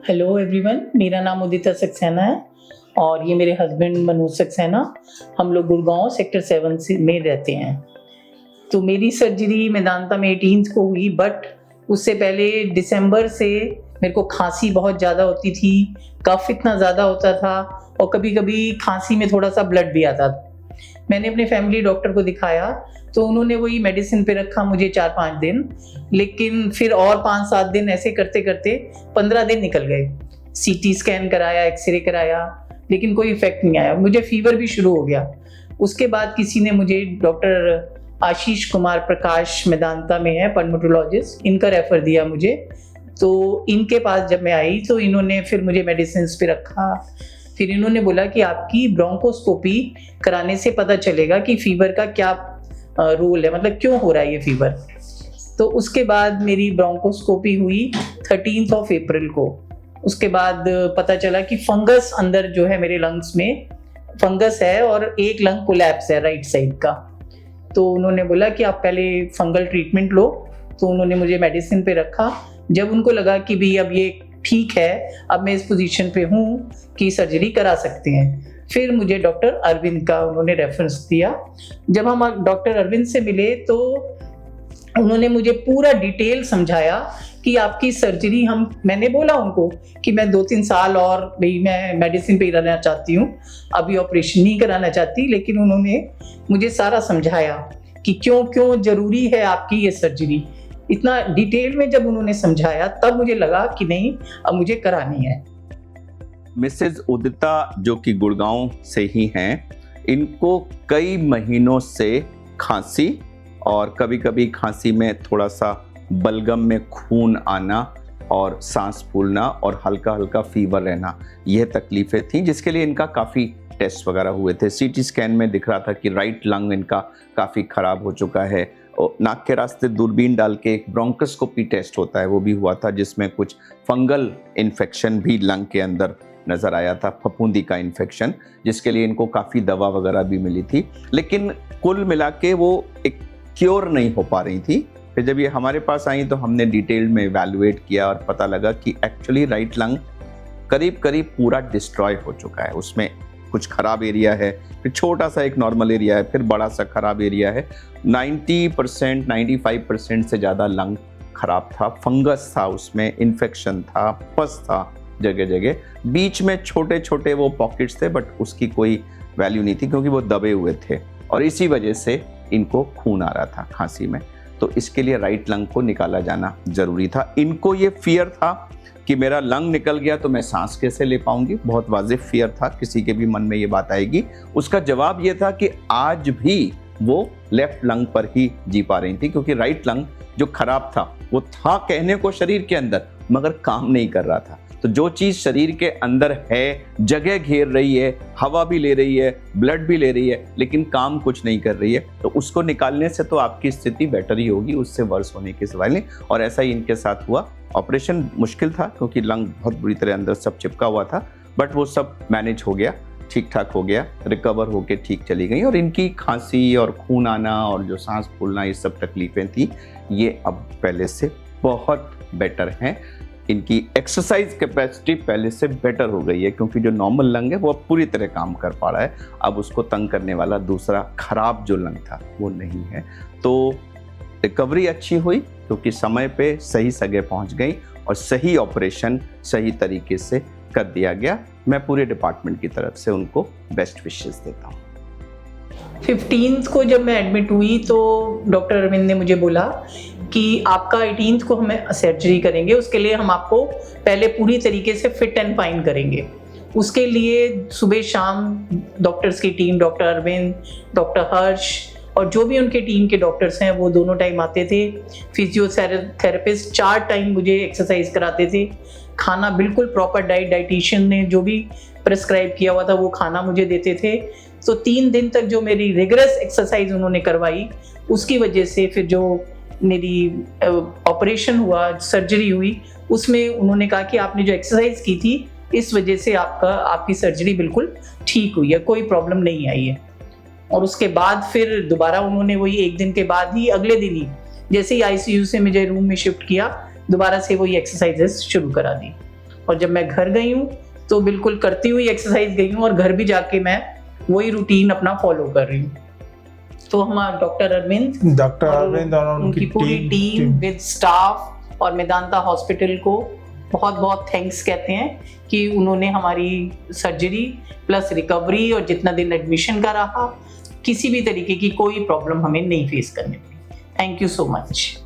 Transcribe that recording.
Hello everyone, मेरा नाम उदिता सक्सेना है और ये मेरे हस्बैंड मनोज सक्सेना। हम लोग गुड़गांव सेक्टर 7 में रहते हैं। तो मेरी सर्जरी मेदांता में 18 को हुई, बट उससे पहले दिसंबर से मेरे को खांसी बहुत ज़्यादा होती थी, कफ इतना ज़्यादा होता था और कभी कभी खांसी में थोड़ा सा ब्लड भी आता था। मैंने अपने फैमिली डॉक्टर को दिखाया तो उन्होंने वही मेडिसिन पे रखा मुझे 4-5 दिन, लेकिन फिर और 5-7 दिन ऐसे करते करते 15 दिन निकल गए। सीटी स्कैन कराया, एक्सरे कराया, लेकिन कोई इफेक्ट नहीं आया। मुझे फीवर भी शुरू हो गया। उसके बाद किसी ने मुझे डॉक्टर आशीष कुमार प्रकाश मेदांता में है, पल्मोनोलॉजिस्ट, इनका रेफर दिया मुझे। तो इनके पास जब मैं आई तो इन्होंने फिर मुझे मेडिसिन पे रखा। फिर इन्होंने बोला कि आपकी ब्रोंकोस्कोपी कराने से पता चलेगा कि फीवर का क्या रोल है, मतलब क्यों हो रहा है ये फीवर। तो उसके बाद मेरी ब्रोंकोस्कोपी हुई 13 अप्रैल को। उसके बाद पता चला कि फंगस अंदर जो है मेरे लंग्स में फंगस है और एक लंग कोलैप्स है राइट साइड का। तो उन्होंने बोला कि आप पहले फंगल ट्रीटमेंट लो। तो उन्होंने मुझे मेडिसिन पे रखा। जब उनको लगा कि भाई अब ये ठीक है, अब मैं इस पोजीशन पे हूँ कि सर्जरी करा सकते हैं, फिर मुझे डॉक्टर अरविंद का उन्होंने रेफरेंस दिया। जब हम डॉक्टर अरविंद से मिले तो उन्होंने मुझे पूरा डिटेल समझाया कि आपकी सर्जरी मैंने बोला उनको कि मैं 2-3 साल और भाई मैं मेडिसिन पे ही रहना चाहती हूँ, अभी ऑपरेशन नहीं कराना चाहती। लेकिन उन्होंने मुझे सारा समझाया कि क्यों क्यों जरूरी है आपकी ये सर्जरी। इतना डिटेल में जब उन्होंने समझाया तब मुझे लगा कि नहीं, अब मुझे करानी है। मिसेज उदिता जो कि गुड़गांव से ही हैं, इनको कई महीनों से खांसी और कभी कभी खांसी में थोड़ा सा बलगम में खून आना और सांस फूलना और हल्का हल्का फीवर रहना, यह तकलीफें थी, जिसके लिए इनका काफ़ी टेस्ट वगैरह हुए थे। सीटी स्कैन में दिख रहा था कि राइट लंग इनका काफ़ी ख़राब हो चुका है। और नाक के रास्ते दूरबीन डाल के एक ब्रोंकोस्कोपी टेस्ट होता है, वो भी हुआ था, जिसमें कुछ फंगल इन्फेक्शन भी लंग के अंदर नज़र आया था, फफूंदी का इन्फेक्शन, जिसके लिए इनको काफ़ी दवा वगैरह भी मिली थी। लेकिन कुल मिला के वो एक क्योर नहीं हो पा रही थी। फिर जब ये हमारे पास आई तो हमने डिटेल में इवैल्यूएट किया और पता लगा कि एक्चुअली राइट लंग करीब करीब पूरा डिस्ट्रॉय हो चुका है। उसमें कुछ खराब एरिया है, फिर छोटा सा एक नॉर्मल एरिया है, फिर बड़ा सा खराब एरिया है। 90% 95% से ज़्यादा लंग खराब था, फंगस था, उसमें इन्फेक्शन था, पस था जगह जगह। बीच में छोटे छोटे वो पॉकेट्स थे, बट उसकी कोई वैल्यू नहीं थी क्योंकि वो दबे हुए थे और इसी वजह से इनको खून आ रहा था खांसी में। तो इसके लिए राइट लंग को निकाला जाना ज़रूरी था। इनको ये फियर था कि मेरा लंग निकल गया तो मैं सांस कैसे ले पाऊंगी, बहुत वाजिब फियर था, किसी के भी मन में ये बात आएगी। उसका जवाब ये था कि आज भी वो लेफ्ट लंग पर ही जी पा रही थी, क्योंकि राइट लंग जो खराब था वो था कहने को शरीर के अंदर, मगर काम नहीं कर रहा था। तो जो चीज़ शरीर के अंदर है, जगह घेर रही है, हवा भी ले रही है, ब्लड भी ले रही है, लेकिन काम कुछ नहीं कर रही है, तो उसको निकालने से तो आपकी स्थिति बेटर ही होगी, उससे वर्स होने के सवाल नहीं। और ऐसा ही इनके साथ हुआ। ऑपरेशन मुश्किल था क्योंकि लंग बहुत बुरी तरह अंदर सब चिपका हुआ था, बट वो सब मैनेज हो गया, ठीक ठाक हो गया, रिकवर होके ठीक चली गई। और इनकी खांसी और खून आना और जो सांस फूलना, ये सब तकलीफें थी, ये अब पहले से बहुत बेटर हैं। इनकी एक्सरसाइज कैपेसिटी पहले से बेटर हो गई है, क्योंकि जो नॉर्मल लंग है वो अब पूरी तरह काम कर पा रहा है। अब उसको तंग करने वाला दूसरा खराब जो लंग था वो नहीं है। तो रिकवरी अच्छी हुई क्योंकि समय पे सही जगह पहुंच गई और सही ऑपरेशन सही तरीके से कर दिया गया। मैं पूरे डिपार्टमेंट की तरफ से उनको बेस्ट विशेस देता हूँ। 15 को जब मैं एडमिट हुई तो डॉक्टर अरविंद ने मुझे बोला कि आपका 18 को हम सर्जरी करेंगे, उसके लिए हम आपको पहले पूरी तरीके से फिट एंड फाइन करेंगे। उसके लिए सुबह शाम डॉक्टर्स की टीम, डॉक्टर अरविंद, डॉक्टर हर्ष और जो भी उनके टीम के डॉक्टर्स हैं वो दोनों टाइम आते थे। फिजियोथेरेपिस्ट 4 टाइम मुझे एक्सरसाइज कराते थे। खाना बिल्कुल प्रॉपर डाइटिशियन ने जो भी प्रिस्क्राइब किया हुआ था वो खाना मुझे देते थे। तो 3 दिन तक जो मेरी रिगरस एक्सरसाइज उन्होंने करवाई, उसकी वजह से फिर जो मेरी ऑपरेशन हुआ, सर्जरी हुई, उसमें उन्होंने कहा कि आपने जो एक्सरसाइज की थी इस वजह से आपकी सर्जरी बिल्कुल ठीक हुई है, कोई प्रॉब्लम नहीं आई है। और उसके बाद फिर दोबारा उन्होंने वही 1 दिन के बाद ही, अगले दिन ही जैसे ही आईसीयू से मुझे रूम में शिफ्ट किया, दोबारा से वही एक्सरसाइजेस शुरू करा दी। और जब मैं घर गई हूँ तो बिल्कुल करती हुई एक्सरसाइज गई हूँ, और घर भी जाके मैं वही रूटीन अपना फॉलो कर रही हूँ। तो हमारा डॉक्टर अरविंद और उनकी पूरी टीम विद स्टाफ और मेदांता हॉस्पिटल को बहुत बहुत थैंक्स कहते हैं कि उन्होंने हमारी सर्जरी प्लस रिकवरी और जितना दिन एडमिशन का रहा, किसी भी तरीके की कोई प्रॉब्लम हमें नहीं फेस करनी पड़ी। Thank you so much.